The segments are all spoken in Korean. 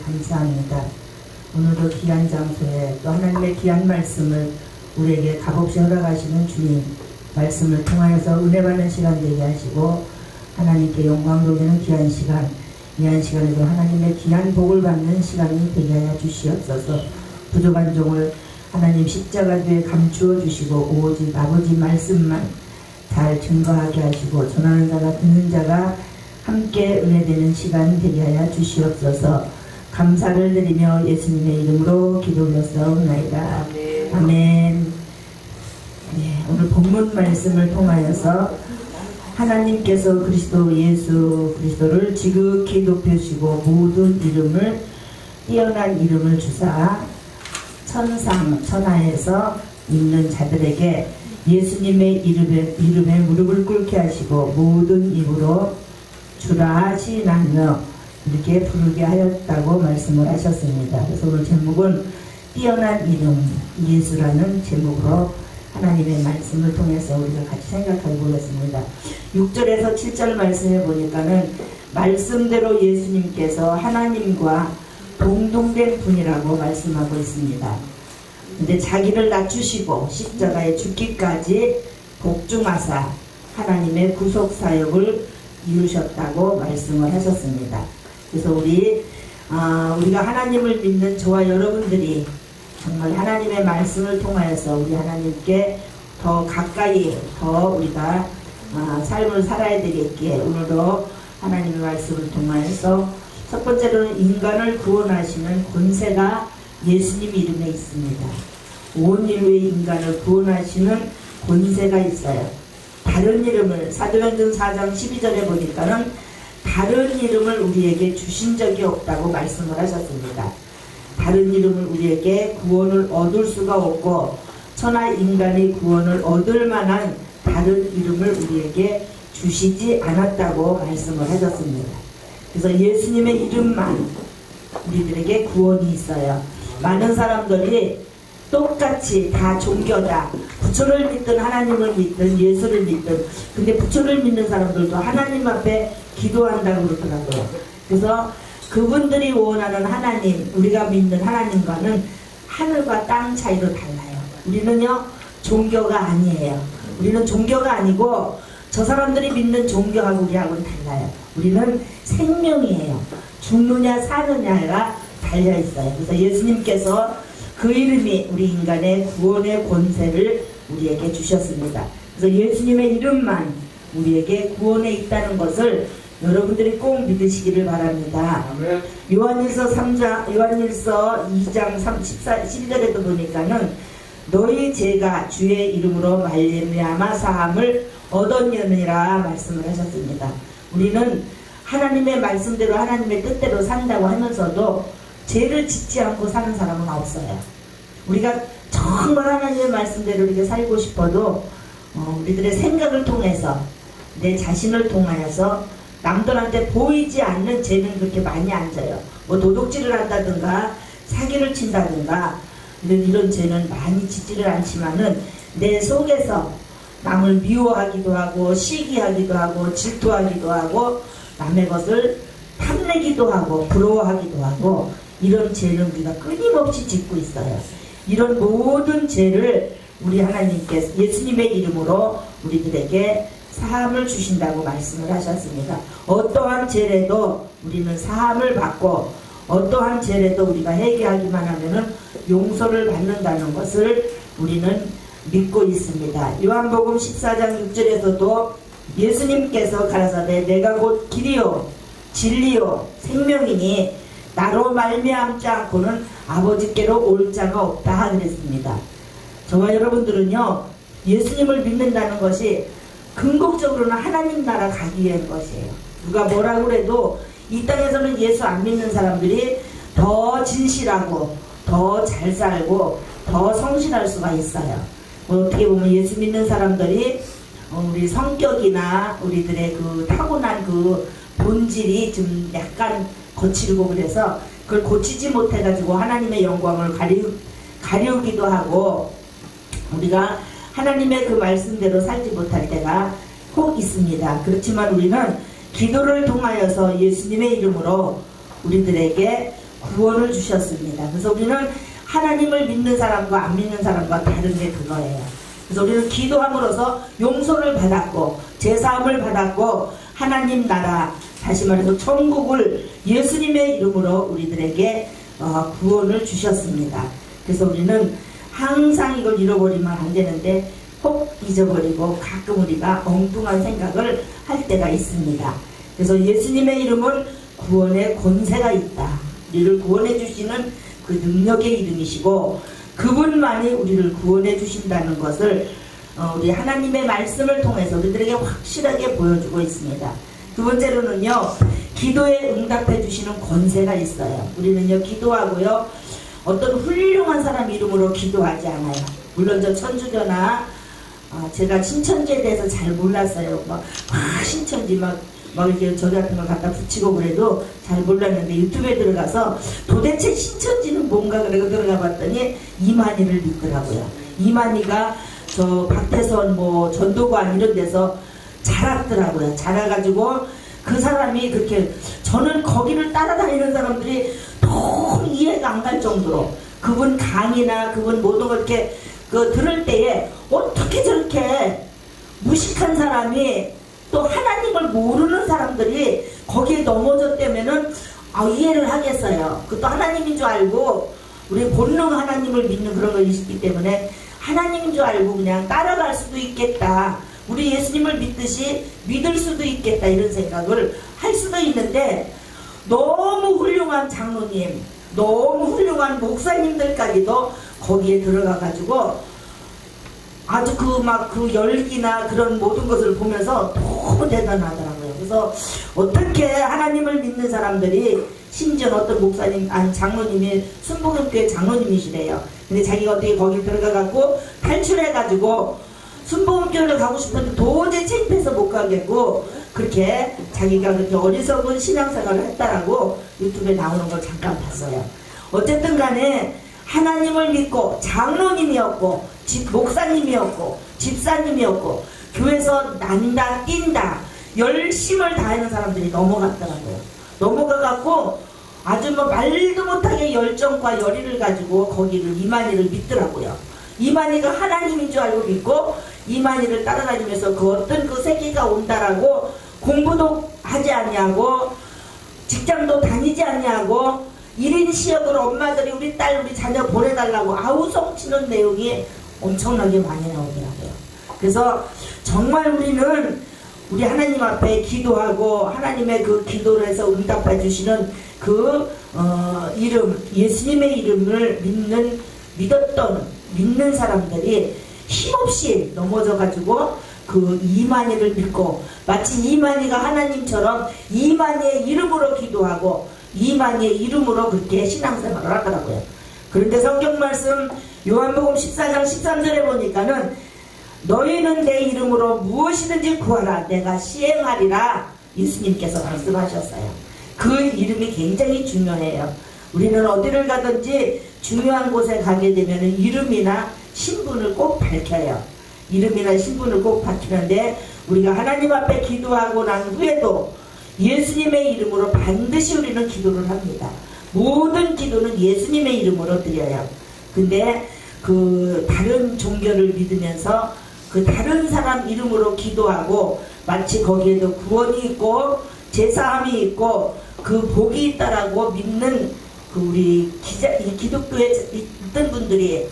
감사합니다. 오늘도 귀한 장소에 또 하나님의 귀한 말씀을 우리에게 값없이 허락하시는 주님 말씀을 통하여서 은혜 받는 시간 되게 하시고 하나님께 영광 돌리는 귀한 시간, 귀한 시간에도 하나님의 귀한 복을 받는 시간이 되게 하여 주시옵소서. 부족한 종을 하나님 십자가 뒤에 감추어 주시고 오직 아버지 말씀만 잘 증거하게 하시고 전하는 자가 듣는 자가 함께 은혜되는 시간 되게 하여 주시옵소서. 감사를 드리며 예수님의 이름으로 기도 올렸사옵나이다. 아멘. 네, 오늘 본문 말씀을 통하여서 하나님께서 그리스도 예수 그리스도를 지극히 높여주시고 모든 이름을 뛰어난 이름을 주사 천상 천하에서 있는 자들에게 예수님의 이름에 무릎을 꿇게 하시고 모든 입으로 주라 시인하며 이렇게 부르게 하였다고 말씀을 하셨습니다. 그래서 오늘 제목은 뛰어난 이름 예수라는 제목으로 하나님의 말씀을 통해서 우리가 같이 생각해 보겠습니다. 6절에서 7절 말씀해 보니까는 말씀대로 예수님께서 하나님과 동등된 분이라고 말씀하고 있습니다. 근데 자기를 낮추시고 십자가에 죽기까지 복종하사 하나님의 구속 사역을 이루셨다고 말씀을 하셨습니다. 그래서 우리가 하나님을 믿는 저와 여러분들이 정말 하나님의 말씀을 통하여서 우리 하나님께 더 가까이 더 우리가 삶을 살아야 되겠기에 오늘도 하나님의 말씀을 통하여서 첫 번째로는 인간을 구원하시는 권세가 예수님 이름에 있습니다. 온 인류의 인간을 구원하시는 권세가 있어요. 다른 이름을 사도행전 4장 12절에 보니까는 다른 이름을 우리에게 주신 적이 없다고 말씀을 하셨습니다. 다른 이름을 우리에게 구원을 얻을 수가 없고 천하 인간이 구원을 얻을 만한 다른 이름을 우리에게 주시지 않았다고 말씀을 하셨습니다. 그래서 예수님의 이름만 우리들에게 구원이 있어요. 많은 사람들이 똑같이 다 종교다. 부처를 믿든 하나님을 믿든 예수를 믿든 근데 부처를 믿는 사람들도 하나님 앞에 기도한다고 그러더라고요. 그래서 그분들이 원하는 하나님, 우리가 믿는 하나님과는 하늘과 땅 차이로 달라요. 우리는요 종교가 아니에요. 우리는 종교가 아니고 저 사람들이 믿는 종교하고 우리하고는 달라요. 우리는 생명이에요. 죽느냐 사느냐가 달려있어요. 그래서 예수님께서 그 이름이 우리 인간의 구원의 권세를 우리에게 주셨습니다. 그래서 예수님의 이름만 우리에게 구원에 있다는 것을 여러분들이 꼭 믿으시기를 바랍니다. 요한일서 2장 12절에도 보니까는 너희 죄가 주의 이름으로 말미암아 사함을 얻었느니라 말씀을 하셨습니다. 우리는 하나님의 말씀대로 하나님의 뜻대로 산다고 하면서도 죄를 짓지 않고 사는 사람은 없어요. 우리가 정말 하나님의 말씀대로 이렇게 살고 싶어도 우리들의 생각을 통해서 내 자신을 통하여서 남들한테 보이지 않는 죄는 그렇게 많이 안 져요. 뭐 도둑질을 한다든가 사기를 친다든가 이런 죄는 많이 짓지를 않지만은 내 속에서 남을 미워하기도 하고 시기하기도 하고 질투하기도 하고 남의 것을 탐내기도 하고 부러워하기도 하고 이런 죄는 우리가 끊임없이 짓고 있어요. 이런 모든 죄를 우리 하나님께서 예수님의 이름으로 우리들에게 사함을 주신다고 말씀을 하셨습니다. 어떠한 죄라도 우리는 사함을 받고 어떠한 죄라도 우리가 회개하기만 하면은 용서를 받는다는 것을 우리는 믿고 있습니다. 요한복음 14장 6절에서도 예수님께서 가라사대 내가 곧 길이요 진리요 생명이니 나로 말미암지 않고는 아버지께로 올 자가 없다 그랬습니다. 저와 여러분들은요 예수님을 믿는다는 것이 근본적으로는 하나님 나라 가기 위한 것이에요. 누가 뭐라고 해도 이 땅에서는 예수 안 믿는 사람들이 더 진실하고 더 잘 살고 더 성실할 수가 있어요. 어떻게 보면 예수 믿는 사람들이 우리 성격이나 우리들의 그 타고난 그 본질이 좀 약간 거칠고 그래서 그걸 고치지 못해가지고 하나님의 영광을 가리우기도 하고 우리가 하나님의 그 말씀대로 살지 못할 때가 꼭 있습니다. 그렇지만 우리는 기도를 통하여서 예수님의 이름으로 우리들에게 구원을 주셨습니다. 그래서 우리는 하나님을 믿는 사람과 안 믿는 사람과 다른 게 그거예요. 그래서 우리는 기도함으로써 용서를 받았고 제사함을 받았고 하나님 나라, 다시 말해서 천국을 예수님의 이름으로 우리들에게 구원을 주셨습니다. 그래서 우리는 항상 이걸 잃어버리면 안 되는데 꼭 잊어버리고 가끔 우리가 엉뚱한 생각을 할 때가 있습니다. 그래서 예수님의 이름은 구원의 권세가 있다. 우리를 구원해 주시는 그 능력의 이름이시고 그분만이 우리를 구원해 주신다는 것을 우리 하나님의 말씀을 통해서 우리들에게 확실하게 보여주고 있습니다. 두 번째로는요, 기도에 응답해 주시는 권세가 있어요. 우리는요, 기도하고요, 어떤 훌륭한 사람 이름으로 기도하지 않아요. 물론 저 천주교나 제가 신천지에 대해서 잘 몰랐어요. 막 신천지 막 이렇게 저기 같은 걸 갖다 붙이고 그래도 잘 몰랐는데 유튜브에 들어가서 도대체 신천지는 뭔가 그러고 들어가 봤더니 이만희를 믿더라고요. 이만희가 저 박태선 뭐 전도관 이런 데서 자랐더라고요. 자라가지고 그 사람이 그렇게, 저는 거기를 따라다니는 사람들이 너무 이해가 안 갈 정도로 그분 강의나 그분 모든 걸 이렇게 들을 때에 어떻게 저렇게 무식한 사람이 또 하나님을 모르는 사람들이 거기에 넘어졌다면은 이해를 하겠어요. 그것도 하나님인 줄 알고 우리 본능 하나님을 믿는 그런 거 있기 때문에 하나님인 줄 알고 그냥 따라갈 수도 있겠다. 우리 예수님을 믿듯이 믿을 수도 있겠다 이런 생각을 할 수도 있는데 너무 훌륭한 장로님, 너무 훌륭한 목사님들까지도 거기에 들어가가지고 아주 그 열기나 그런 모든 것을 보면서 너무 대단하더라고요. 그래서 어떻게 하나님을 믿는 사람들이, 심지어 어떤 목사님, 장로님이 순복음교회 장로님이시래요. 근데 자기가 어떻게 거기 들어가갖고 탈출해가지고 순복음교회를 가고 싶은데 도저히 창피해서 못 가겠고 그렇게 자기가 그렇게 어리석은 신앙생활을 했다라고 유튜브에 나오는 걸 잠깐 봤어요. 어쨌든 간에 하나님을 믿고 장로님이었고 목사님이었고 집사님이었고 교회에서 난다 뛴다 열심을 다하는 사람들이 넘어갔더라고요. 넘어가갖고 아주 말도 못하게 열정과 열의를 가지고 거기를 이만희를 믿더라고요. 이만희가 하나님인 줄 알고 믿고 이만희를 따라다니면서 그 어떤 그 세계가 온다라고 공부도 하지 않냐고 직장도 다니지 않냐고 1인 시역으로 엄마들이 우리 딸 우리 자녀 보내달라고 아우성치는 내용이 엄청나게 많이 나오더라고요. 그래서 정말 우리 하나님 앞에 기도하고 하나님의 그 기도를 해서 응답해 주시는 그 이름, 예수님의 이름을 믿는 사람들이 힘없이 넘어져가지고 그 이만희를 믿고 마치 이만희가 하나님처럼 이만희의 이름으로 기도하고 이만희의 이름으로 그렇게 신앙생활을 하더라고요. 그런데 성경 말씀 요한복음 14장 13절에 보니까는 너희는 내 이름으로 무엇이든지 구하라 내가 시행하리라 예수님께서 말씀하셨어요. 그 이름이 굉장히 중요해요. 우리는 어디를 가든지 중요한 곳에 가게 되면 이름이나 신분을 꼭 밝혀요. 이름이나 신분을 꼭 밝히는데 우리가 하나님 앞에 기도하고 난 후에도 예수님의 이름으로 반드시 우리는 기도를 합니다. 모든 기도는 예수님의 이름으로 드려요. 근데 그 다른 종교를 믿으면서 그 다른 사람 이름으로 기도하고 마치 거기에도 구원이 있고 제사함이 있고 그 복이 있다라고 믿는 그 우리 기독교에 있던 분들이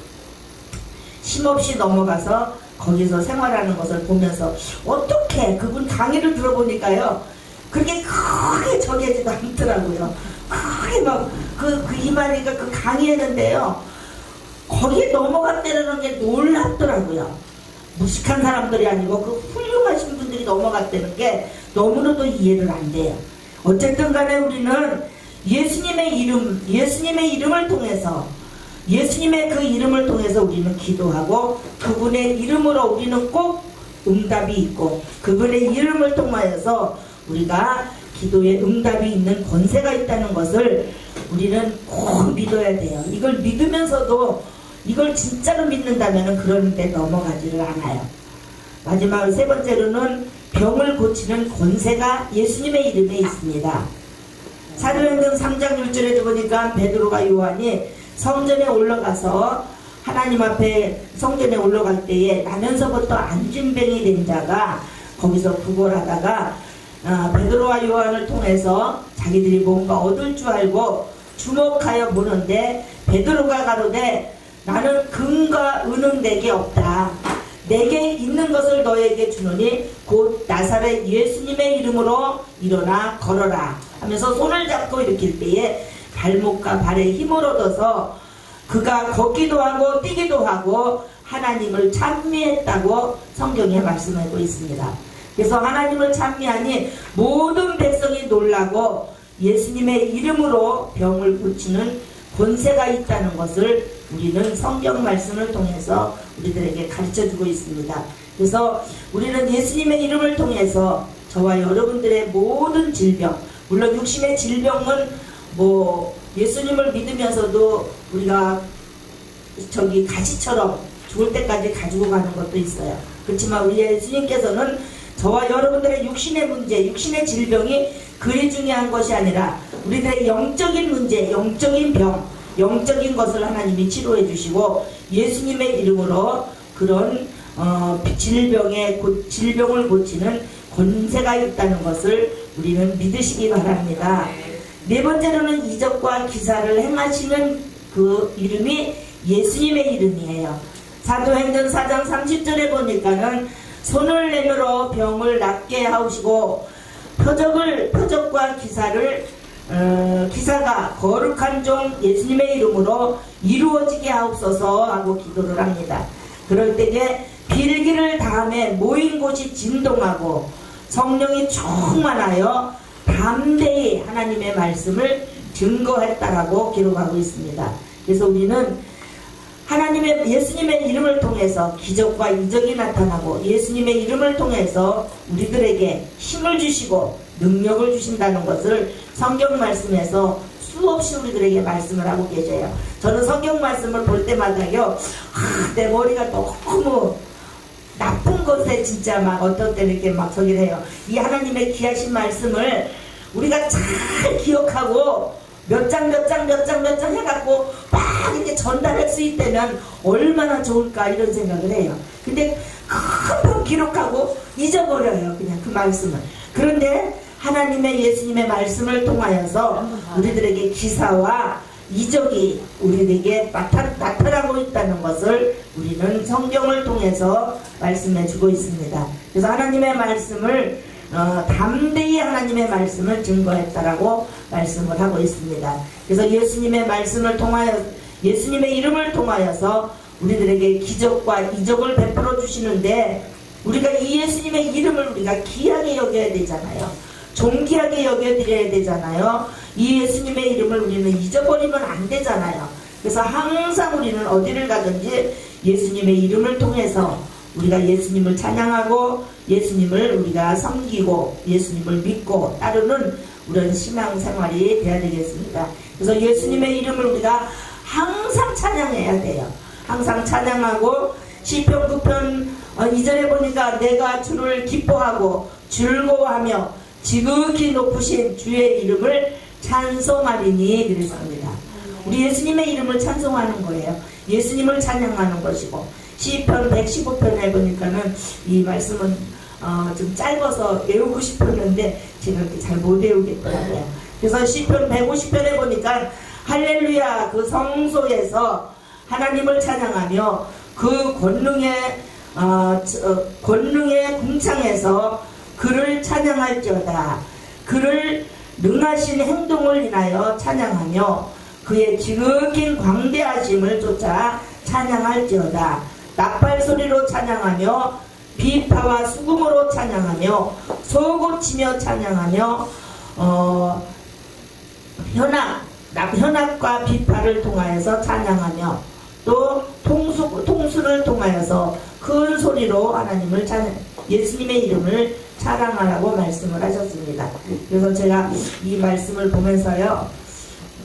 힘없이 넘어가서 거기서 생활하는 것을 보면서 어떻게 그분 강의를 들어보니까요 그렇게 크게 정해지도 않더라고요. 크게 그 이만희가 그 강의했는데요 거기에 넘어갔다는 게 놀랍더라고요. 무식한 사람들이 아니고 그 훌륭하신 분들이 넘어갔다는 게 너무나도 이해를 안 돼요. 어쨌든 간에 우리는 예수님의 이름을 통해서 예수님의 그 이름을 통해서 우리는 기도하고 그분의 이름으로 우리는 꼭 응답이 있고 그분의 이름을 통하여서 우리가 기도에 응답이 있는 권세가 있다는 것을 우리는 꼭 믿어야 돼요. 이걸 믿으면서도 이걸 진짜로 믿는다면 그런 데 넘어가지를 않아요. 마지막 세 번째로는 병을 고치는 권세가 예수님의 이름에 있습니다. 사도행전 3장 6절에 보니까 베드로가 요한이 성전에 올라가서 하나님 앞에 성전에 올라갈 때에 나면서부터 안진뱅이 된 자가 거기서 구걸하다가 베드로와 요한을 통해서 자기들이 뭔가 얻을 줄 알고 주목하여 보는데 베드로가 가로되 나는 금과 은은 내게 없다. 내게 있는 것을 너에게 주노니 곧 나사렛 예수님의 이름으로 일어나 걸어라 하면서 손을 잡고 일으킬 때에 발목과 발에 힘을 얻어서 그가 걷기도 하고 뛰기도 하고 하나님을 찬미했다고 성경에 말씀하고 있습니다. 그래서 하나님을 찬미하니 모든 백성이 놀라고 예수님의 이름으로 병을 고치는 권세가 있다는 것을 우리는 성경 말씀을 통해서 우리들에게 가르쳐주고 있습니다. 그래서 우리는 예수님의 이름을 통해서 저와 여러분들의 모든 질병, 물론 육신의 질병은 예수님을 믿으면서도 우리가 가시처럼 죽을 때까지 가지고 가는 것도 있어요. 그렇지만 우리 예수님께서는 저와 여러분들의 육신의 문제, 육신의 질병이 그리 중요한 것이 아니라 우리들의 영적인 문제, 영적인 병, 영적인 것을 하나님이 치료해 주시고 예수님의 이름으로 그런 질병을 고치는 권세가 있다는 것을 우리는 믿으시기 바랍니다. 네 번째로는 이적과 기사를 행하시는 그 이름이 예수님의 이름이에요. 사도행전 4장 30절에 보니까는 손을 내밀어 병을 낫게 하시고 표적과 기사가 거룩한 종 예수님의 이름으로 이루어지게 하옵소서 하고 기도를 합니다. 그럴 때에 빌기를 다음에 모인 곳이 진동하고 성령이 충만하여 담대히 하나님의 말씀을 증거했다라고 기록하고 있습니다. 그래서 우리는 예수님의 이름을 통해서 기적과 이적이 나타나고 예수님의 이름을 통해서 우리들에게 힘을 주시고 능력을 주신다는 것을 성경 말씀에서 수없이 우리들에게 말씀을 하고 계셔요. 저는 성경 말씀을 볼 때마다요, 내 머리가 너무 나쁜 것에 진짜 막 어떤 때는 이렇게 막 서기를 해요. 이 하나님의 귀하신 말씀을 우리가 잘 기억하고 몇 장 해갖고 막 이렇게 전달할 수 있다면 얼마나 좋을까 이런 생각을 해요. 근데 금방 기록하고 잊어버려요. 그냥 그 말씀을. 그런데 하나님의 예수님의 말씀을 통하여서 우리들에게 기사와 이적이 우리에게 나타나고 있다는 것을 우리는 성경을 통해서 말씀해 주고 있습니다. 그래서 하나님의 말씀을 담대히 하나님의 말씀을 증거했다라고 말씀을 하고 있습니다. 그래서 예수님의 말씀을 통하여 예수님의 이름을 통하여서 우리들에게 기적과 이적을 베풀어 주시는데 우리가 이 예수님의 이름을 우리가 귀하게 여겨야 되잖아요. 존귀하게 여겨드려야 되잖아요. 이 예수님의 이름을 우리는 잊어버리면 안 되잖아요. 그래서 항상 우리는 어디를 가든지 예수님의 이름을 통해서 우리가 예수님을 찬양하고 예수님을 우리가 섬기고 예수님을 믿고 따르는 그런 신앙생활이 되어야 되겠습니다. 그래서 예수님의 이름을 우리가 항상 찬양해야 돼요. 항상 찬양하고 시편 9편 2절에 보니까 내가 주를 기뻐하고 즐거워하며 지극히 높으신 주의 이름을 찬송하리니 그랬습니다. 우리 예수님의 이름을 찬송하는 거예요. 예수님을 찬양하는 것이고 시편 115편에 보니까는 이 말씀은 좀 짧아서 외우고 싶었는데 제가 이렇게 잘 못 외우겠더라고요. 그래서 시편 150편에 보니까 할렐루야 그 성소에서 하나님을 찬양하며 그 권능의 궁창에서 그를 찬양할지어다. 그를 능하신 행동을 인하여 찬양하며 그의 지극히 광대하심을 쫓아 찬양할지어다. 나팔 소리로 찬양하며 비파와 수금으로 찬양하며 소고치며 찬양하며 현악과 비파를 통하여서 찬양하며 또 통수를 통하여서 큰 소리로 하나님을 예수님의 이름을 찬양하라고 말씀을 하셨습니다. 그래서 제가 이 말씀을 보면서요,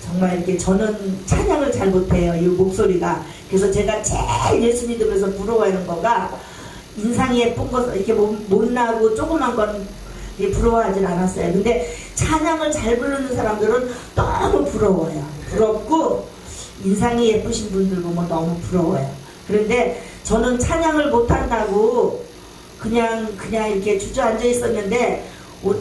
정말 이렇게 저는 찬양을 잘 못해요. 이 목소리가. 그래서 제가 제일 예수 믿으면서 부러워하는 거가 인상이 예쁜 것, 이렇게 못나고 조그만 건 부러워하진 않았어요. 근데 찬양을 잘 부르는 사람들은 너무 부러워요. 부럽고 인상이 예쁘신 분들 보면 너무 부러워요. 그런데 저는 찬양을 못한다고 그냥 이렇게 주저앉아 있었는데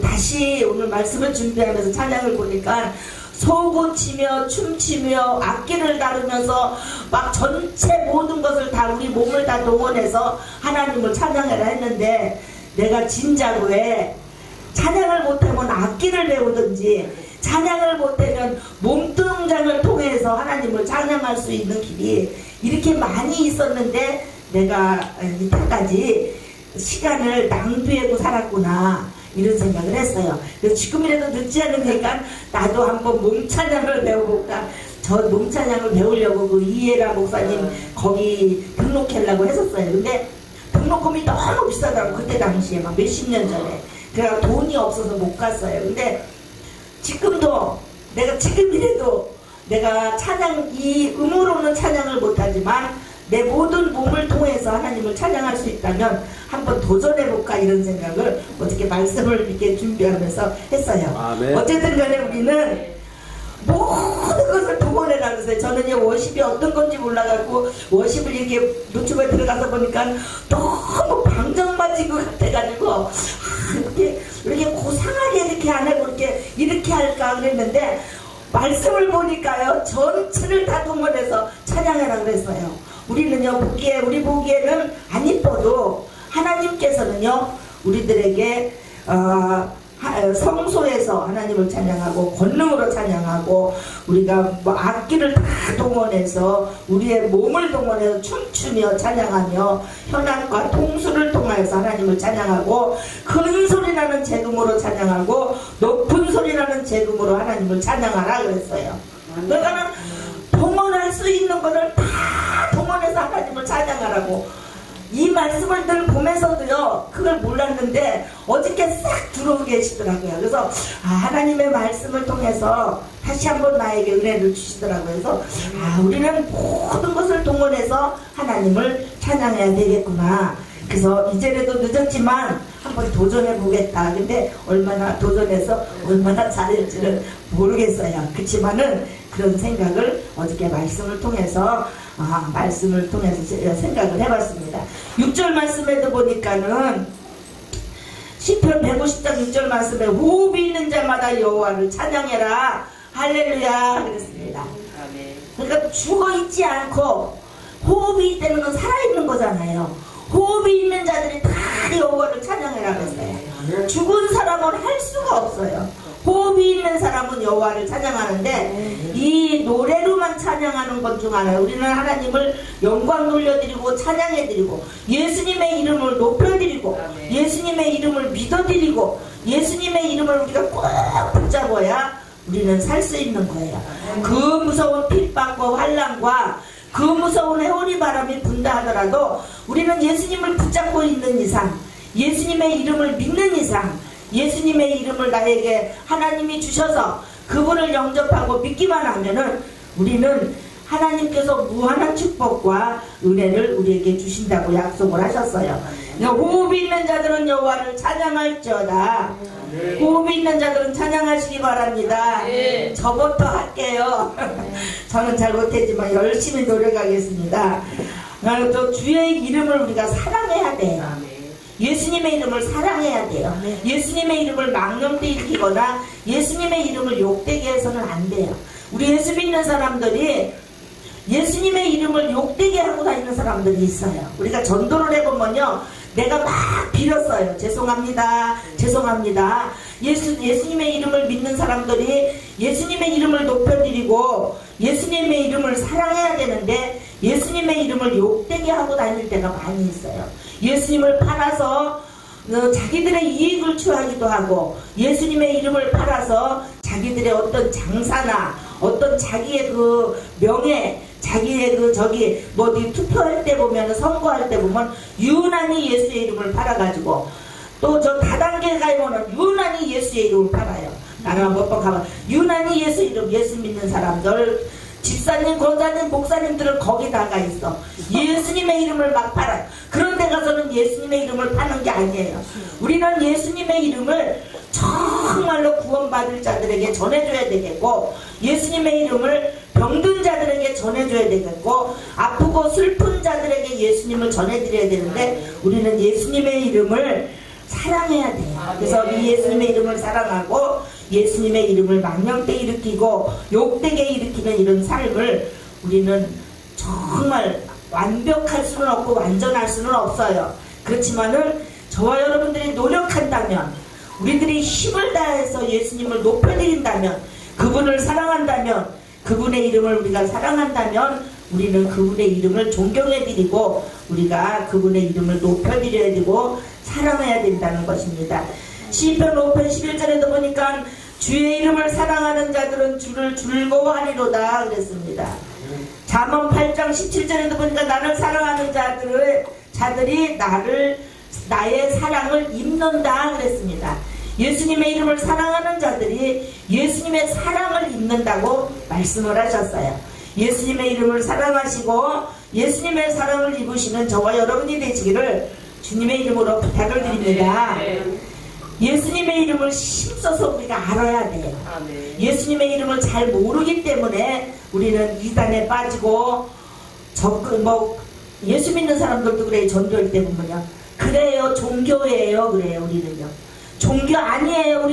다시 오늘 말씀을 준비하면서 찬양을 보니까 소고 치며 춤추며 악기를 다루면서 막 전체 모든 것을 다 우리 몸을 다 동원해서 하나님을 찬양해라 했는데 내가 진짜로 해. 찬양을 못하면 악기를 배우든지 찬양을 못하면 몸뚱장을 통해서 하나님을 찬양할 수 있는 길이 이렇게 많이 있었는데 내가 이때까지 시간을 낭비하고 살았구나 이런 생각을 했어요. 지금이라도 늦지 않으니까 나도 한번 몸찬양을 배워볼까. 저 몸찬양을 배우려고 그 이해라 목사님 거기 등록하려고 했었어요. 근데 등록금이 너무 비싸더라고. 그때 당시에 막 몇십 년 전에. 그래서 돈이 없어서 못 갔어요. 근데 지금도 지금이라도 내가 찬양 이 음으로는 찬양을 못하지만 내 모든 몸을 통해서 하나님을 찬양할 수 있다면 한번 도전해볼까 이런 생각을 어떻게 말씀을 이렇게 준비하면서 했어요. 아멘. 어쨌든 간에 우리는 모든 것을 동원해라 그랬어요. 저는 워십이 어떤 건지 몰라갖고 워십을 이렇게 노트북에 들어가서 보니까 너무 방정맞은 것 같아가지고 이렇게 고상하게 이렇게 안 하고 이렇게 할까 그랬는데 말씀을 보니까요 전체를 다 동원해서 찬양해라 그랬어요. 우리는요 우리 보기에는 안 이뻐도 하나님께서는요 우리들에게 성소에서 하나님을 찬양하고 권능으로 찬양하고 우리가 뭐 악기를 다 동원해서 우리의 몸을 동원해서 춤추며 찬양하며 현악과 통수를 통하여서 하나님을 찬양하고 큰 소리 나는 재금으로 찬양하고 높은 소리 나는 재금으로 하나님을 찬양하라 그랬어요. 너희는 동원할 수 있는 것을 다 동원해서 하나님을 찬양하라고. 이 말씀을 늘 보면서도요 그걸 몰랐는데 어저께 싹 들어오게 계시더라고요. 그래서 하나님의 말씀을 통해서 다시 한번 나에게 은혜를 주시더라고요. 그래서 우리는 모든 것을 동원해서 하나님을 찬양해야 되겠구나. 그래서 이제라도 늦었지만 한번 도전해 보겠다. 근데 얼마나 도전해서 얼마나 잘할지는 모르겠어요. 그렇지만은 그런 생각을 어저께 말씀을 통해서 생각을 해봤습니다. 6절 말씀에도 보니까는 시편 150장 6절 말씀에 호흡이 있는 자마다 여호와를 찬양해라 할렐루야 그랬습니다. 그러니까 죽어있지 않고 호흡이 있다는 건 살아있는 거잖아요. 호흡이 있는 자들이 다 여호와를 찬양해라 그랬어요. 죽은 사람은 할 수가 없어요. 호흡이 있는 사람은 여호와를 찬양하는데 이 노래로만 찬양하는 것 중 하나예요. 우리는 하나님을 영광 돌려드리고 찬양해드리고 예수님의 이름을 높여드리고 예수님의 이름을 믿어드리고 예수님의 이름을 우리가 꼭 붙잡아야 우리는 살 수 있는 거예요. 그 무서운 핍박과 환난과 그 무서운 해오리 바람이 분다 하더라도 우리는 예수님을 붙잡고 있는 이상 예수님의 이름을 믿는 이상 예수님의 이름을 나에게 하나님이 주셔서 그분을 영접하고 믿기만 하면은 우리는 하나님께서 무한한 축복과 은혜를 우리에게 주신다고 약속을 하셨어요. 호흡이 있는 자들은 여호와를 찬양할지어다. 호흡이 있는 자들은 찬양하시기 바랍니다. 저부터 할게요. 저는 잘 못했지만 열심히 노력하겠습니다. 나는 또 주의 이름을 우리가 사랑해야 돼요. 예수님의 이름을 사랑해야 돼요. 예수님의 이름을 망령되 일기거나 예수님의 이름을 욕되게 해서는 안 돼요. 우리 예수 믿는 사람들이 예수님의 이름을 욕되게 하고 다니는 사람들이 있어요. 우리가 전도를 해보면요 내가 막 빌었어요. 죄송합니다. 죄송합니다. 예수님의 이름을 믿는 사람들이 예수님의 이름을 높여드리고 예수님의 이름을 사랑해야 되는데 예수님의 이름을 욕되게 하고 다닐 때가 많이 있어요. 예수님을 팔아서 자기들의 이익을 취하기도 하고 예수님의 이름을 팔아서 자기들의 어떤 장사나 어떤 자기의 그 명예 자기의 그 저기 뭐 어디 투표할 때 보면 선거할 때 보면 유난히 예수의 이름을 팔아가지고 또 저 다단계 가면 유난히 예수의 이름을 팔아요. 나는 몇 번 가면 유난히 예수 이름 예수 믿는 사람들 집사님, 권사님, 목사님들은 거기다가 있어. 예수님의 이름을 막 팔아요. 그런 데 가서는 예수님의 이름을 파는 게 아니에요. 우리는 예수님의 이름을 정말로 구원받을 자들에게 전해줘야 되겠고, 예수님의 이름을 병든 자들에게 전해줘야 되겠고, 아프고 슬픈 자들에게 예수님을 전해드려야 되는데, 우리는 예수님의 이름을 사랑해야 돼요. 그래서 이 예수님의 이름을 사랑하고 예수님의 이름을 망령되게 일으키고 욕되게 일으키는 이런 삶을 우리는 정말 완벽할 수는 없고 완전할 수는 없어요. 그렇지만은 저와 여러분들이 노력한다면, 우리들이 힘을 다해서 예수님을 높여드린다면, 그분을 사랑한다면, 그분의 이름을 우리가 사랑한다면 우리는 그분의 이름을 존경해드리고 우리가 그분의 이름을 높여드려야 되고 사랑해야 된다는 것입니다. 시편 5편 11절에도 보니까 주의 이름을 사랑하는 자들은 주를 즐거워하리로다 그랬습니다. 잠언 8장 17절에도 보니까 나를 사랑하는 자들이 나의 사랑을 입는다 그랬습니다. 예수님의 이름을 사랑하는 자들이 예수님의 사랑을 입는다고 말씀을 하셨어요. 예수님의 이름을 사랑하시고 예수님의 사랑을 입으시는 저와 여러분이 되시기를 주님의 이름으로 부탁을 드립니다. 예수님의 이름을 힘써서 우리가 알아야 돼요. 예수님의 이름을 잘 모르기 때문에 우리는 이단에 빠지고 예수 믿는 사람들도 그래요. 전도할 때 보면요. 그래요. 종교예요. 그래요. 우리는요. 종교 아니에요.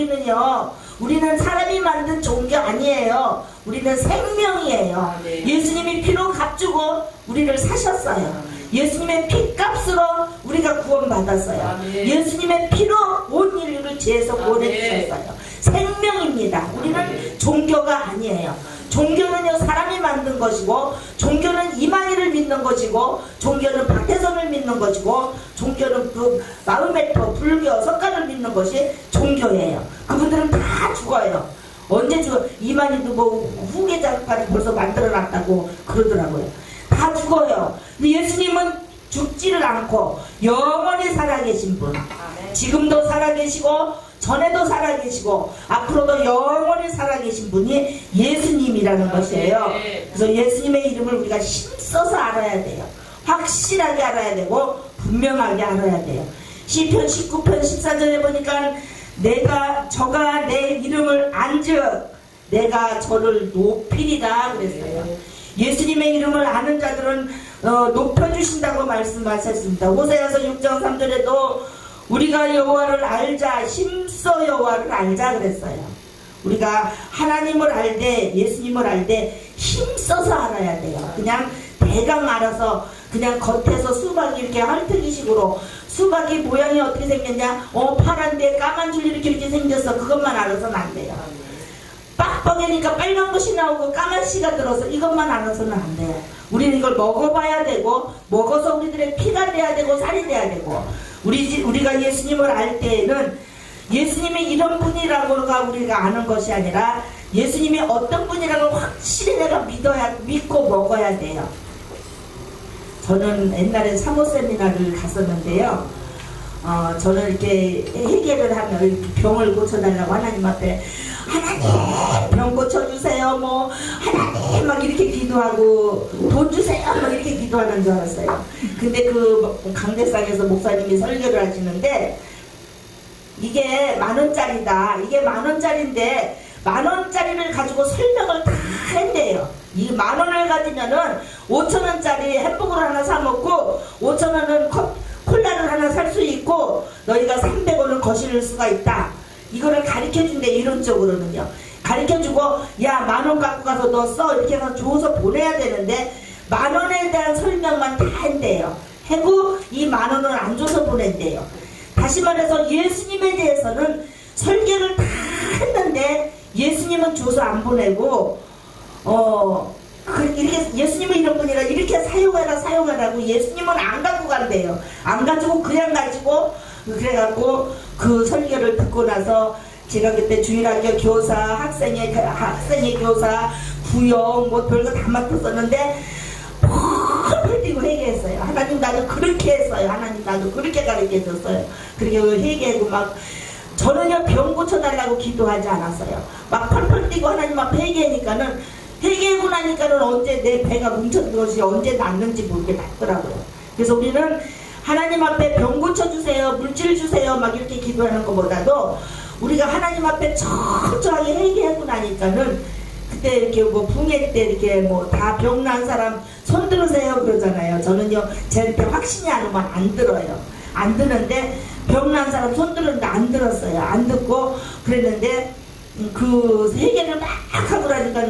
우리는 사람이 만든 종교 아니에요. 우리는 생명이에요. 예수님이 피로 값주고 우리를 사셨어요. 예수님의 피값으로 우리가 구원받았어요. 예수님의 피로 온 인류를 죄에서 구원해주셨어요. 생명입니다. 우리는 종교가 아니에요. 종교는요 사람이 만든 것이고, 종교는 이만희를 믿는 것이고, 종교는 박태선을 믿는 것이고, 종교는 그 마음메토, 불교, 석가를 믿는 것이 종교예요. 그분들은 다 죽어요. 언제 죽어? 이만희도 뭐 후계자까지 벌써 만들어놨다고 그러더라고요. 다 죽어요. 근데 예수님은 죽지를 않고 영원히 살아계신 분. 지금도 살아계시고 전에도 살아계시고 앞으로도 영원히 살아계신 분이 예수님이라는 것이에요. 그래서 예수님의 이름을 우리가 힘써서 알아야 돼요. 확실하게 알아야 되고 분명하게 알아야 돼요. 시편 19편 14절에 보니까 저가 내 이름을 안즉 내가 저를 높이리라 그랬어요. 예수님의 이름을 아는 자들은 높여주신다고 말씀하셨습니다. 호세아서 6장 3절에도 우리가 여호와를 알자, 힘써 여호와를 알자 그랬어요. 우리가 하나님을 알되 예수님을 알되 힘써서 알아야 돼요. 그냥 대강 알아서 그냥 겉에서 수박이 이렇게 헐떡이식으로, 수박이 모양이 어떻게 생겼냐, 파란데 까만 줄 이렇게 생겼어, 그것만 알아서는 안 돼요. 빡빡이니까 빨간 것이 나오고 까만 씨가 들어서 이것만 알아서는 안 돼요. 우리는 이걸 먹어봐야 되고, 먹어서 우리들의 피가 돼야 되고 살이 돼야 되고, 우리가 예수님을 알 때에는 예수님이 이런 분이라고가 우리가 아는 것이 아니라 예수님이 어떤 분이라고 확실히 내가 믿고 먹어야 돼요. 저는 옛날에 사모 세미나를 갔었는데요. 저는 이렇게 회개를 하면 이렇게 병을 고쳐달라고 하나님 앞에, 하나님 병 고쳐주세요, 하나님 막 이렇게 기도하고, 돈 주세요 막 이렇게 기도하는 줄 알았어요. 근데 그 강대상에서 목사님이 설교를 하시는데, 이게 10,000원짜리다, 이게 10,000원짜리인데 10,000원짜리를 가지고 설명을 다 한대요. 이 10,000원을 가지면은 5,000원짜리 햄버거를 하나 사 먹고 5,000원은 콜라를 하나 살 수 있고 너희가 300원을 거실 수가 있다. 이거를 가르쳐준대. 이론적으로는요. 가르쳐주고, 야 10,000원 갖고 가서 너 써 이렇게 해서 줘서 보내야 되는데 10,000원에 대한 설명만 다 한대요. 하고 이 10,000원을 안 줘서 보낸대요. 다시 말해서 예수님에 대해서는 설계를 다 했는데 예수님은 줘서 안 보내고, 이렇게 예수님은 이런 분이라 이렇게 사용하라고 예수님은 안 갖고 간대요. 안 가지고 그냥 가지고, 그래갖고 그 설교를 듣고 나서 제가 그때 주일학교 교사, 학생의 교사, 구역 별거 다 맡았었는데 펄펄 뛰고 회개했어요. 하나님 나도 그렇게 했어요. 하나님 나도 그렇게 가르쳐줬어요. 그렇게 회개하고 막, 저는요 병 고쳐달라고 기도하지 않았어요. 막 펄펄 뛰고 하나님 앞에 회개하니까는 회개하고 나니까는 언제 내 배가 뭉쳤던 것이 언제 낫는지 모르게 낫더라고요. 그래서 우리는 하나님 앞에 병 고쳐주세요, 물질 주세요 막 이렇게 기도하는 것보다도 우리가 하나님 앞에 철저하게 회개하고 나니까는 그때 이렇게 뭐 붕괴 때 이렇게 뭐 다 병난 사람 손 들으세요 그러잖아요. 저는요 제 확신이 안 오면 안 들어요. 안 드는데 병난 사람 손 들었는데 안 들었어요. 안 듣고 그랬는데 그 회개를 막 하고 나니까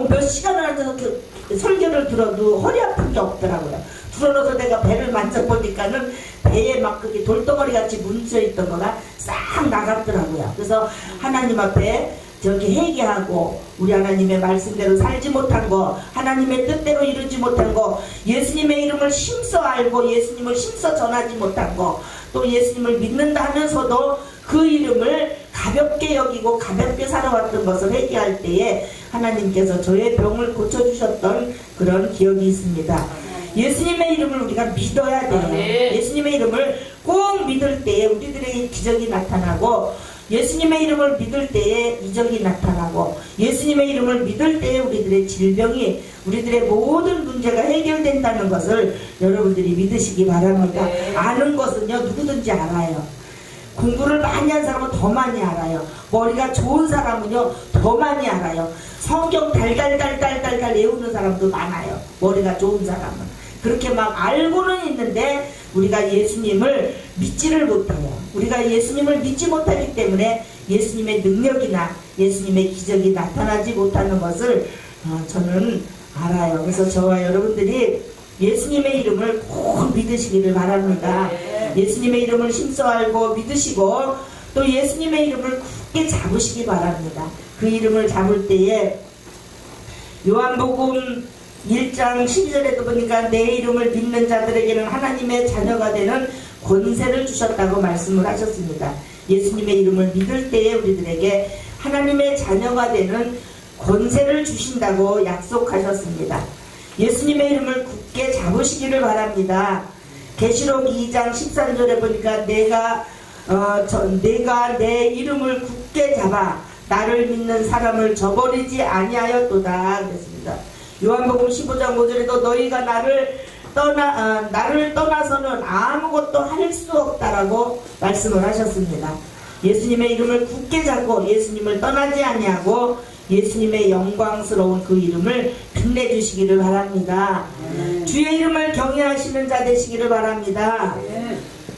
몇 시간을 앉아서 그 설교를 들어도 허리 아픈 게 없더라고요. 들어놓아서 내가 배를 만져보니까는 배에 막 그게 돌덩어리 같이 뭉쳐있던 거가 싹 나갔더라고요. 그래서 하나님 앞에 저렇게 회개하고 우리 하나님의 말씀대로 살지 못한 거, 하나님의 뜻대로 이루지 못한 거, 예수님의 이름을 힘써 알고 예수님을 힘써 전하지 못한 거, 또 예수님을 믿는다 하면서도 그 이름을 가볍게 여기고 가볍게 살아왔던 것을 회개할 때에 하나님께서 저의 병을 고쳐주셨던 그런 기억이 있습니다. 예수님의 이름을 우리가 믿어야 돼요. 예수님의 이름을 꼭 믿을 때에 우리들에게 기적이 나타나고, 예수님의 이름을 믿을 때에 이적이 나타나고, 예수님의 이름을 믿을 때에 우리들의 질병이, 우리들의 모든 문제가 해결된다는 것을 여러분들이 믿으시기 바랍니다. 아는 것은요 누구든지 알아요. 공부를 많이 한 사람은 더 많이 알아요. 머리가 좋은 사람은요 더 많이 알아요. 성경 달달달달달달 외우는 사람도 많아요. 머리가 좋은 사람은. 그렇게 막 알고는 있는데 우리가 예수님을 믿지를 못해요. 우리가 예수님을 믿지 못하기 때문에 예수님의 능력이나 예수님의 기적이 나타나지 못하는 것을 저는 알아요. 그래서 저와 여러분들이 예수님의 이름을 꼭 믿으시기를 바랍니다. 예수님의 이름을 힘써 알고 믿으시고 또 예수님의 이름을 굳게 잡으시기 바랍니다. 그 이름을 잡을 때에 요한복음 1장 12절에도 보니까 내 이름을 믿는 자들에게는 하나님의 자녀가 되는 권세를 주셨다고 말씀을 하셨습니다. 예수님의 이름을 믿을 때에 우리들에게 하나님의 자녀가 되는 권세를 주신다고 약속하셨습니다. 예수님의 이름을 굳게 잡으시기를 바랍니다. 계시록 2장 13절에 보니까 내가 내 이름을 굳게 잡아 나를 믿는 사람을 저버리지 아니하였도다 그랬습니다. 요한복음 15장 5절에도 너희가 나를 떠나서는 아무것도 할 수 없다라고 말씀을 하셨습니다. 예수님의 이름을 굳게 잡고 예수님을 떠나지 아니하고 예수님의 영광스러운 그 이름을 빛내주시기를 바랍니다. 주의 이름을 경외하시는 자 되시기를 바랍니다.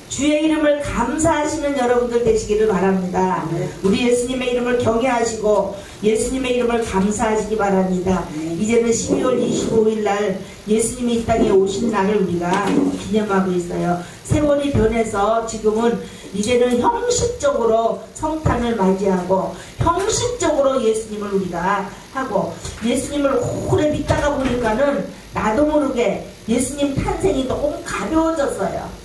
주의 이름을 감사하시는 여러분들 되시기를 바랍니다. 우리 예수님의 이름을 경외하시고 예수님의 이름을 감사하시기 바랍니다. 이제는 12월 25일 날 예수님이 이 땅에 오신 날을 우리가 기념하고 있어요. 세월이 변해서 지금은 이제는 형식적으로 성탄을 맞이하고 형식적으로 예수님을 우리가 하고, 예수님을 오래 믿다가 보니까는 나도 모르게 예수님 탄생이 너무 가벼워졌어요.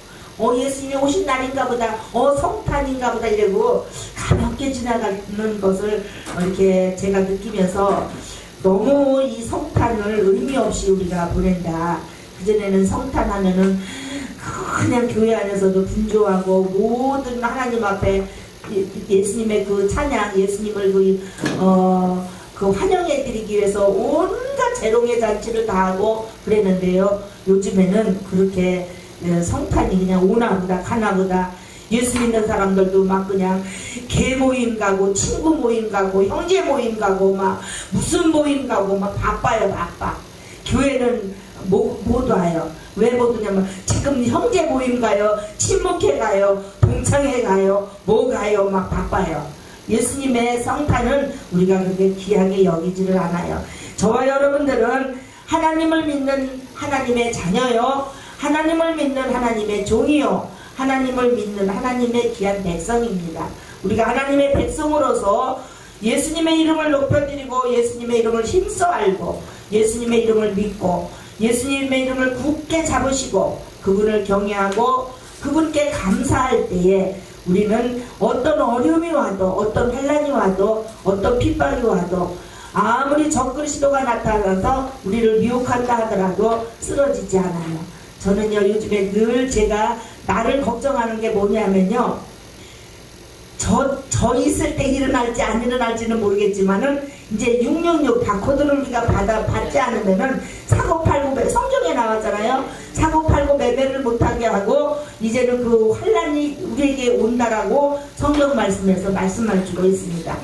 예수님이 오신 날인가 보다, 성탄인가 보다 이러고 가볍게 지나가는 것을 이렇게 제가 느끼면서 너무 이 성탄을 의미 없이 우리가 보낸다. 그전에는 성탄하면은 그냥 교회 안에서도 분주하고 모든 하나님 앞에 예수님의 그 찬양, 예수님을 그 환영해드리기 위해서 온갖 재롱의 잔치를 다 하고 그랬는데요. 요즘에는 그렇게 성탄이 그냥 오나보다 가나보다 예수 믿는 사람들도 막 그냥 개 모임 가고 친구 모임 가고 형제 모임 가고 막 무슨 모임 가고 막 바빠요. 바빠. 교회는 못 와요. 왜 못 오냐면 지금 형제 모임 가요, 친목회 가요, 동창회 가요, 뭐 가요, 막 바빠요. 예수님의 성탄은 우리가 그렇게 귀하게 여기지를 않아요. 저와 여러분들은 하나님을 믿는 하나님의 자녀요, 하나님을 믿는 하나님의 종이요, 하나님을 믿는 하나님의 귀한 백성입니다. 우리가 하나님의 백성으로서 예수님의 이름을 높여드리고 예수님의 이름을 힘써 알고 예수님의 이름을 믿고 예수님의 이름을 굳게 잡으시고 그분을 경외하고 그분께 감사할 때에 우리는 어떤 어려움이 와도 어떤 환난이 와도 어떤 핍박이 와도 아무리 적그리 시도가 나타나서 우리를 미혹한다 하더라도 쓰러지지 않아요. 저는요 요즘에 늘 제가 나를 걱정하는 게 뭐냐면요, 저 있을 때 일어날지 안 일어날지는 모르겠지만은 이제 666 바코드를 우리가 받지 않으면은 사고팔고 성경에 나왔잖아요. 사고팔고 매매를 못하게 하고 이제는 그 환란이 우리에게 온다라고 성경 말씀에서 말씀할 주고 있습니다.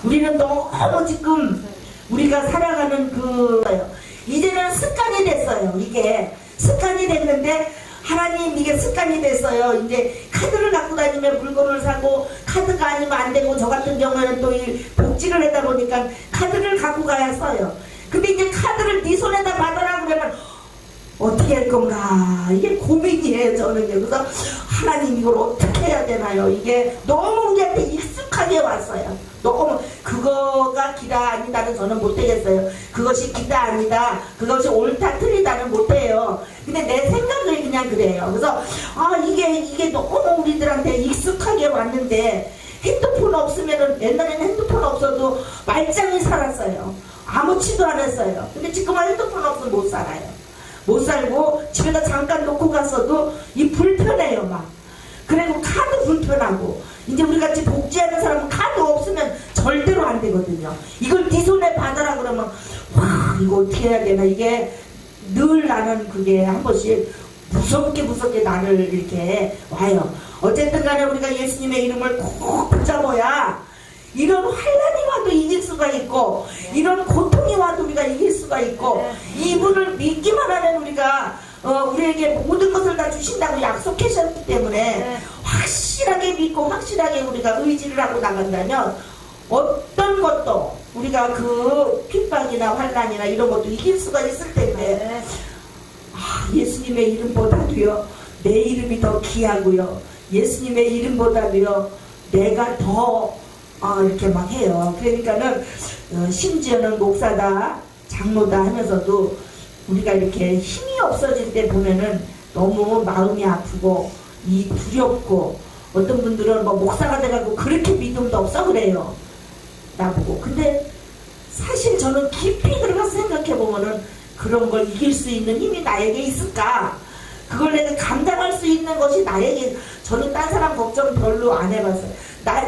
우리는 너무 지금 우리가 살아가는 이제는 습관이 됐어요. 이게 습관이 됐는데 하나님 이게 습관이 됐어요. 이제 카드를 갖고 다니면 물건을 사고 카드가 아니면 안 되고 저 같은 경우에는 또 이 복지를 하다 보니까 카드를 갖고 가야 써요. 근데 이제 카드를 네 손에다 받으라 그러면 어떻게 할 건가 이게 고민이에요. 저는 그래서 하나님 이걸 어떻게 해야 되나요? 이게 너무 우리한테 익숙하게 왔어요. 너무 그거가 기다 아니다는 저는 못하겠어요. 그것이 기다 아니다 그것이 옳다 틀리다는 못해요. 근데 내 생각을 그냥 그래요. 그래서 이게 너무 우리들한테 익숙하게 왔는데 핸드폰 없으면은 옛날에는 핸드폰 없어도 말짱히 살았어요. 아무치도 안 했어요. 근데 지금은 핸드폰 없으면 못 살아요. 못 살고 집에다 잠깐 놓고 갔어도 이 불편해요 막. 그리고 카드 불편하고 이제 우리 같이 복지하는 사람은 카드 없으면 절대로 안 되거든요. 이걸 네 손에 받으라 그러면 와 이거 어떻게 해야 되나 이게 늘 나는 그게 한 번씩 무섭게 나를 이렇게 와요. 어쨌든 간에 우리가 예수님의 이름을 꼭 붙잡아야 이런 환란이 와도 이길 수가 있고 이런 고통이 와도 우리가 이길 수가 있고 이분을 믿기만 하면 우리가 우리에게 모든 것을 다 주신다고 약속하셨기 때문에 확실하게 믿고 확실하게 우리가 의지를 하고 나간다면 어떤 것도 우리가 그 핍박이나 환란이나 이런 것도 이길 수가 있을 텐데 예수님의 이름보다도요 내 이름이 더 귀하고요 예수님의 이름보다도요 내가 더 이렇게 막 해요. 그러니까는 심지어는 목사다 장로다 하면서도 우리가 이렇게 힘이 없어질 때 보면은 너무 마음이 아프고 이 두렵고 어떤 분들은 뭐 목사가 돼가지고 그렇게 믿음도 없어 그래요 나보고. 근데 사실 저는 깊이 들어가서 생각해 보면은 그런 걸 이길 수 있는 힘이 나에게 있을까? 그걸 내가 감당할 수 있는 것이 나에게 저는 딴 사람 걱정 별로 안 해봤어요.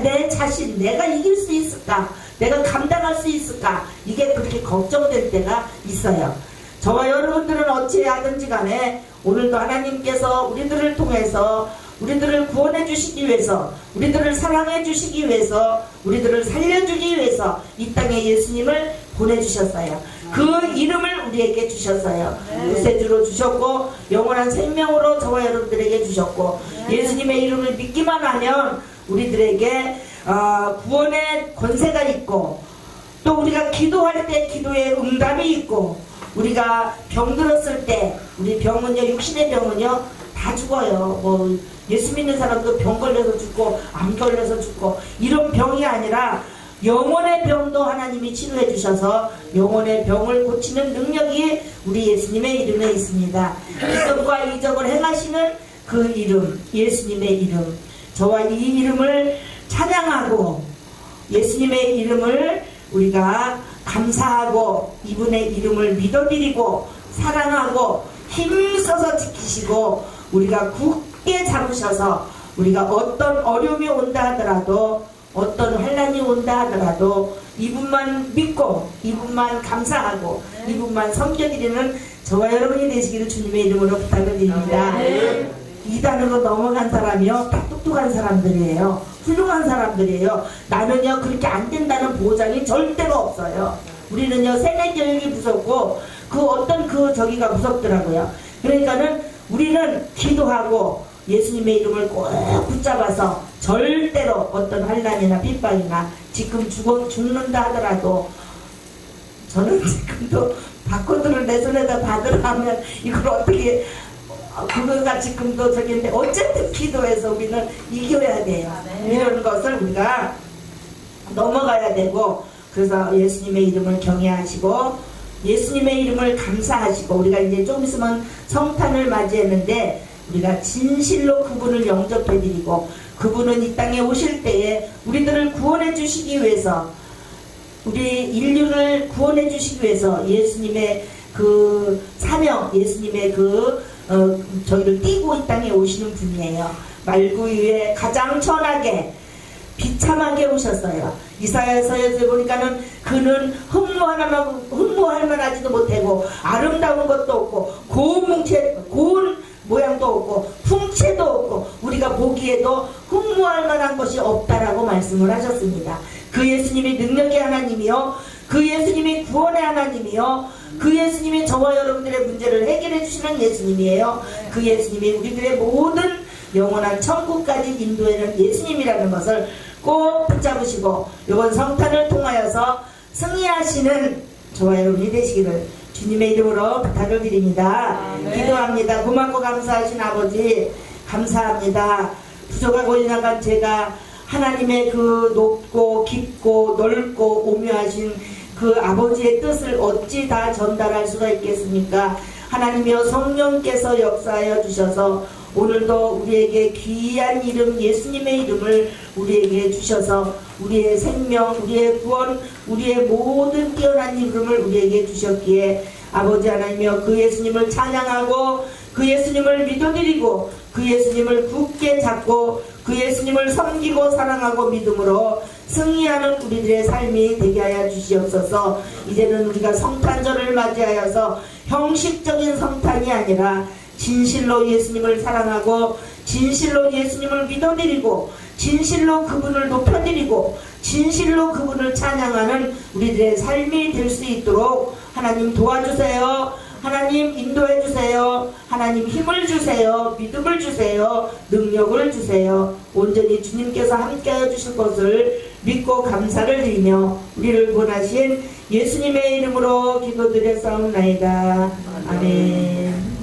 내 자신 내가 이길 수 있을까? 내가 감당할 수 있을까? 이게 그렇게 걱정될 때가 있어요. 저와 여러분들은 어찌하든지 간에 오늘도 하나님께서 우리들을 통해서 우리들을 구원해 주시기 위해서 우리들을 사랑해 주시기 위해서 우리들을 살려주기 위해서 이 땅에 예수님을 보내주셨어요. 그 이름을 우리에게 주셨어요. 구세주로 주셨고 영원한 생명으로 저와 여러분들에게 주셨고 예수님의 이름을 믿기만 하면 우리들에게 구원의 권세가 있고 또 우리가 기도할 때 기도의 응답이 있고 우리가 병들었을 때 우리 병은요 육신의 병은요 다 죽어요. 뭐 예수 믿는 사람도 병 걸려서 죽고 암 걸려서 죽고 이런 병이 아니라 영혼의 병도 하나님이 치료해 주셔서 영혼의 병을 고치는 능력이 우리 예수님의 이름에 있습니다. 기적과 이적을 행하시는 그 이름 예수님의 이름 저와 이 이름을 찬양하고 예수님의 이름을 우리가 감사하고 이분의 이름을 믿어드리고 사랑하고 힘써서 지키시고 우리가 굳게 잡으셔서 우리가 어떤 어려움이 온다 하더라도 어떤 환란이 온다 하더라도 이분만 믿고 이분만 감사하고 이분만 섬겨드리는 저와 여러분이 되시기를 주님의 이름으로 부탁을 드립니다. 이단으로 넘어간 사람이요 다 똑똑한 사람들이에요. 훌륭한 사람들이에요. 나는요 그렇게 안 된다는 보장이 절대로 없어요. 우리는요 세뇌교육이 무섭고 그 어떤 저기가 무섭더라고요. 그러니까는 우리는 기도하고 예수님의 이름을 꼭 붙잡아서 절대로 어떤 환난이나 핍박이나 지금 죽는다 하더라도 저는 지금도 바코드를 내 손에다 받으라면 이걸 어떻게 그거가 지금도 저기인데 어쨌든 기도해서 우리는 이겨야 돼요. 이런 것을 우리가 넘어가야 되고 그래서 예수님의 이름을 경외하시고 예수님의 이름을 감사하시고 우리가 이제 좀 있으면 성탄을 맞이했는데 우리가 진실로 그분을 영접해드리고 그분은 이 땅에 오실 때에 우리들을 구원해 주시기 위해서 우리 인류를 구원해 주시기 위해서 예수님의 그 사명 예수님의 저희를 띄고 이 땅에 오시는 분이에요. 말구 위에 가장 천하게 비참하게 오셨어요. 이사야서에서 보니까는 그는 흠모할 만하지도 못하고 아름다운 것도 없고 고운 모양도 없고 풍채도 없고 우리가 보기에도 흠모할 만한 것이 없다라고 말씀을 하셨습니다. 그 예수님이 능력의 하나님이요, 그 예수님이 구원의 하나님이요, 그 예수님이 저와 여러분들의 문제를 해결해 주시는 예수님이에요. 그 예수님이 우리들의 모든 영원한 천국까지 인도하는 예수님이라는 것을 꼭 붙잡으시고 이번 성탄을 통하여서 승리하시는 저와 여러분이 되시기를 주님의 이름으로 부탁을 드립니다. 기도합니다. 고맙고 감사하신 아버지 감사합니다. 부족하고 지나간 제가 하나님의 그 높고 깊고 넓고 오묘하신 그 아버지의 뜻을 어찌 다 전달할 수가 있겠습니까? 하나님이여 성령께서 역사하여 주셔서 오늘도 우리에게 귀한 이름 예수님의 이름을 우리에게 주셔서 우리의 생명, 우리의 구원, 우리의 모든 뛰어난 이름을 우리에게 주셨기에 아버지 하나님이여 그 예수님을 찬양하고 그 예수님을 믿어드리고 그 예수님을 굳게 잡고 그 예수님을 섬기고 사랑하고 믿음으로 승리하는 우리들의 삶이 되게 하여 주시옵소서. 이제는 우리가 성탄절을 맞이하여서 형식적인 성탄이 아니라 진실로 예수님을 사랑하고 진실로 예수님을 믿어드리고 진실로 그분을 높여드리고 진실로 그분을 찬양하는 우리들의 삶이 될 수 있도록 하나님 도와주세요. 하나님 인도해 주세요. 하나님 힘을 주세요. 믿음을 주세요. 능력을 주세요. 온전히 주님께서 함께하여 주실 것을 믿고 감사를 드리며 우리를 구원하신 예수님의 이름으로 기도드렸사옵나이다. 아멘.